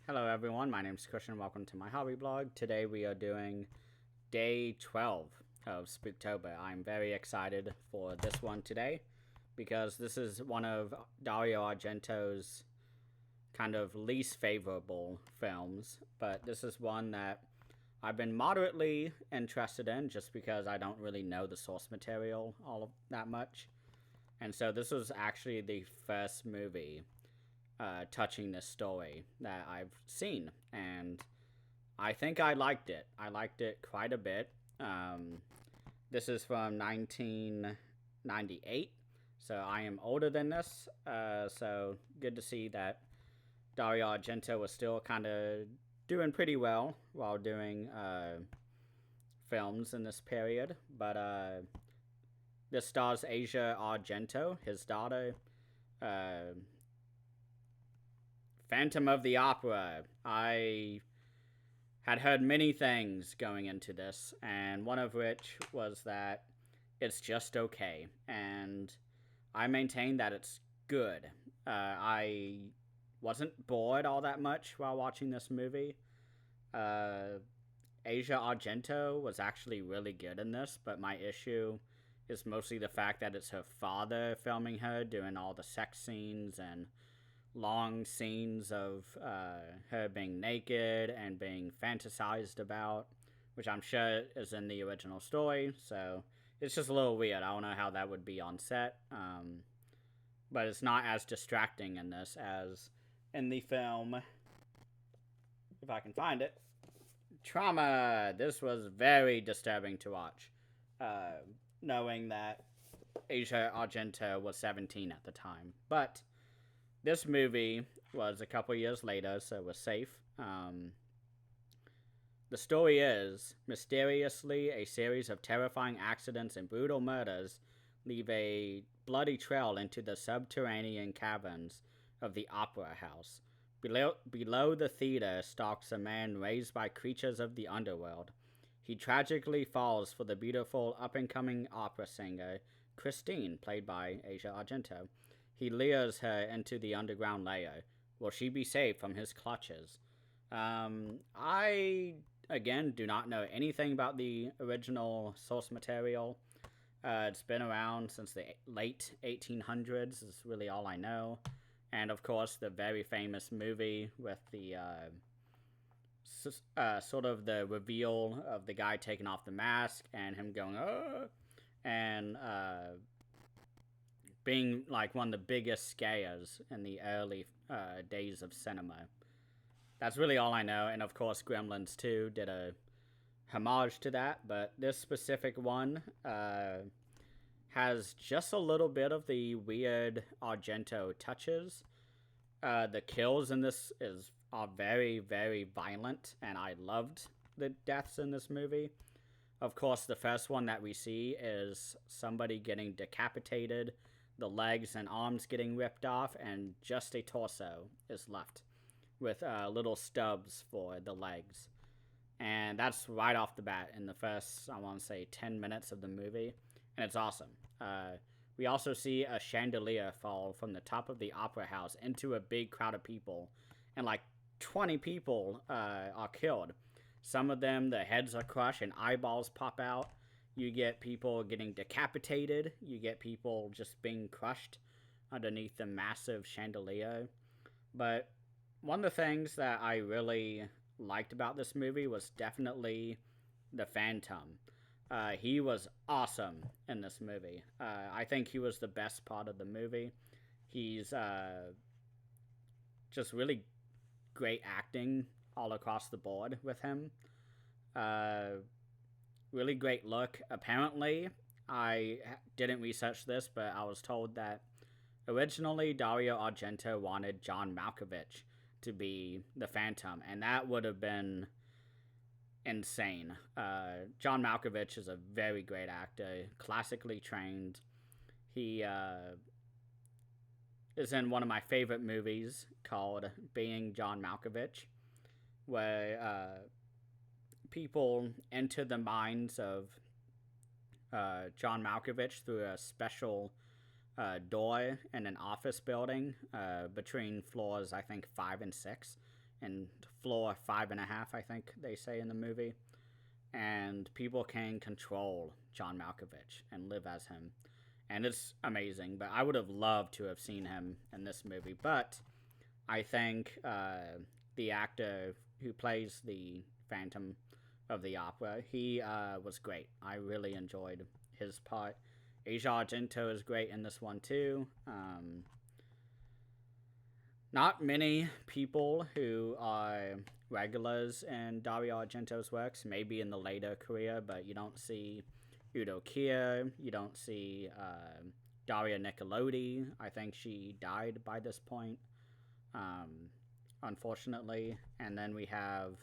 Hello everyone, my name is Christian. Welcome to my hobby blog. Today we are doing day 12 of Spooktober. I'm very excited for this one today because this is one of Dario Argento's kind of least favorable films, but this is one that I've been moderately interested in just because I don't really know the source material all of that much. And so this was actually the first movie touching this story that I've seen, and I think I liked it. I liked it quite a bit. This is from 1998, so I am older than this. So good to see that Dario Argento was still kind of doing pretty well while doing films in this period. But this stars Asia Argento, his daughter. Phantom of the Opera. I had heard many things going into this, and one of which was that it's just okay. And I maintain that it's good. I wasn't bored all that much while watching this movie. Asia Argento was actually really good in this, but my issue is mostly the fact that it's her father filming her, doing all the sex scenes and long scenes of her being naked and being fantasized about, which I'm sure is in the original story. So it's just a little weird. I don't know how that would be on set, but it's not as distracting in this as in the film, if I can find it. Trauma. This was very disturbing to watch, knowing that Asia Argento was 17 at the time. But this movie was a couple years later, so it was safe. The story is, mysteriously, a series of terrifying accidents and brutal murders leave a bloody trail into the subterranean caverns of the Opera House. Below the theater stalks a man raised by creatures of the underworld. He tragically falls for the beautiful up-and-coming opera singer, Christine, played by Asia Argento. He lures her into the underground layer. Will she be saved from his clutches? I, again, do not know anything about the original source material. It's been around since the late 1800s, is really all I know. And, of course, the very famous movie with the sort of the reveal of the guy taking off the mask and him going, oh, and being like one of the biggest scares in the early days of cinema. That's really all I know. And of course, Gremlins 2 did a homage to that, but this specific one has just a little bit of the weird Argento touches. The kills in this are very, very violent, and I loved the deaths in this movie. Of course, the first one that we see is somebody getting decapitated, the legs and arms getting ripped off, and just a torso is left with little stubs for the legs. And that's right off the bat in the first, I want to say, 10 minutes of the movie, and it's awesome. We also see a chandelier fall from the top of the opera house into a big crowd of people, and like 20 people are killed. Some of them, the heads are crushed and eyeballs pop out. You get people getting decapitated. You get people just being crushed underneath the massive chandelier. But one of the things that I really liked about this movie was definitely the Phantom. He was awesome in this movie. I think he was the best part of the movie. He's just really great acting all across the board with him. Really great look. Apparently, I didn't research this, but I was told that originally Dario Argento wanted John Malkovich to be the Phantom, and that would have been insane. John Malkovich is a very great actor, classically trained. He is in one of my favorite movies called Being John Malkovich, where people enter the minds of John Malkovich through a special door in an office building between floors, I think, 5 and 6. and floor 5.5, I think they say in the movie. And people can control John Malkovich and live as him. And it's amazing, but I would have loved to have seen him in this movie. But I think the actor who plays the Phantom of the Opera, he was great. I really enjoyed his part. Asia Argento is great in this one too. Not many people who are regulars in Dario Argento's works, maybe in the later career, but you don't see Udo Kier, you don't see Daria Nicolodi. I think she died by this point, unfortunately. And then we have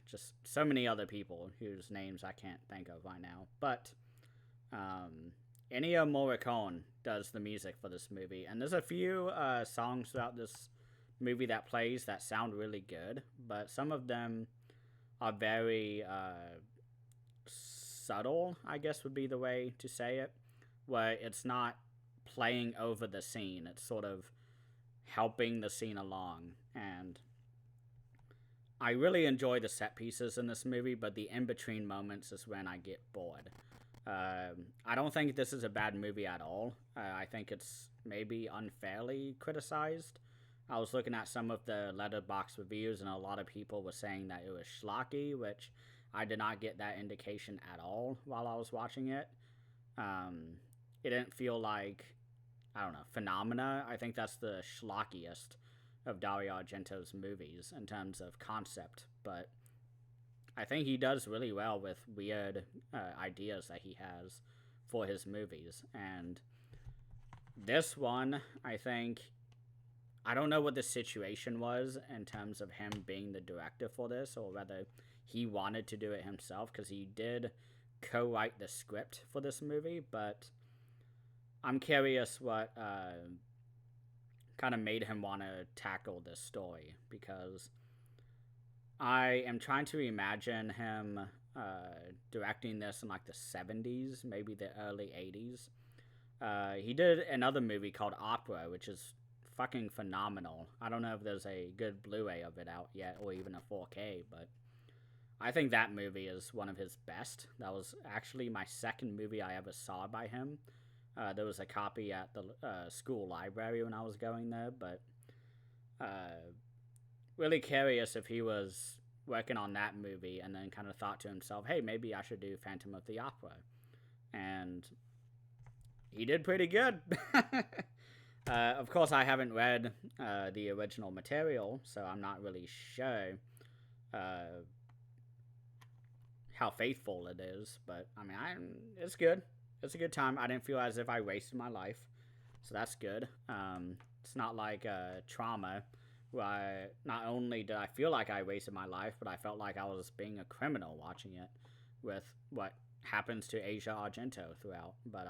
just so many other people whose names I can't think of right now. But Ennio Morricone does the music for this movie, and there's a few songs throughout this movie that plays that sound really good, but some of them are very subtle, I guess would be the way to say it, where it's not playing over the scene, it's sort of helping the scene along. And I really enjoy the set pieces in this movie, but the in-between moments is when I get bored. I don't think this is a bad movie at all. I think it's maybe unfairly criticized. I was looking at some of the Letterboxd reviews, and a lot of people were saying that it was schlocky, which I did not get that indication at all while I was watching it. It didn't feel like, I don't know, phenomena. I think that's the schlockiest of Dario Argento's movies in terms of concept, but I think he does really well with weird ideas that he has for his movies. And this one, I think, I don't know what the situation was in terms of him being the director for this, or whether he wanted to do it himself, because he did co-write the script for this movie, but I'm curious what kind of made him want to tackle this story, because I am trying to imagine him directing this in like the 70s, maybe the early 80s. He did another movie called Opera, which is fucking phenomenal. I don't know if there's a good Blu-ray of it out yet, or even a 4K, but I think that movie is one of his best. That was actually my second movie I ever saw by him. There was a copy at the school library when I was going there, but really curious if he was working on that movie and then kind of thought to himself, hey, maybe I should do Phantom of the Opera. And he did pretty good. Of course, I haven't read the original material, so I'm not really sure how faithful it is. But, I mean, it's good. It's a good time. I didn't feel as if I wasted my life, so that's good. It's not like Trauma, where not only did I feel like I wasted my life, but I felt like I was being a criminal watching it with what happens to Asia Argento throughout. But,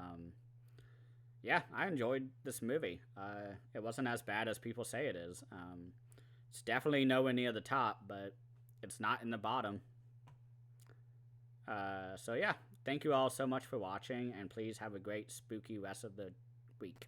yeah, I enjoyed this movie. It wasn't as bad as people say it is. It's definitely nowhere near the top, but it's not in the bottom. So yeah, thank you all so much for watching, and please have a great spooky rest of the week.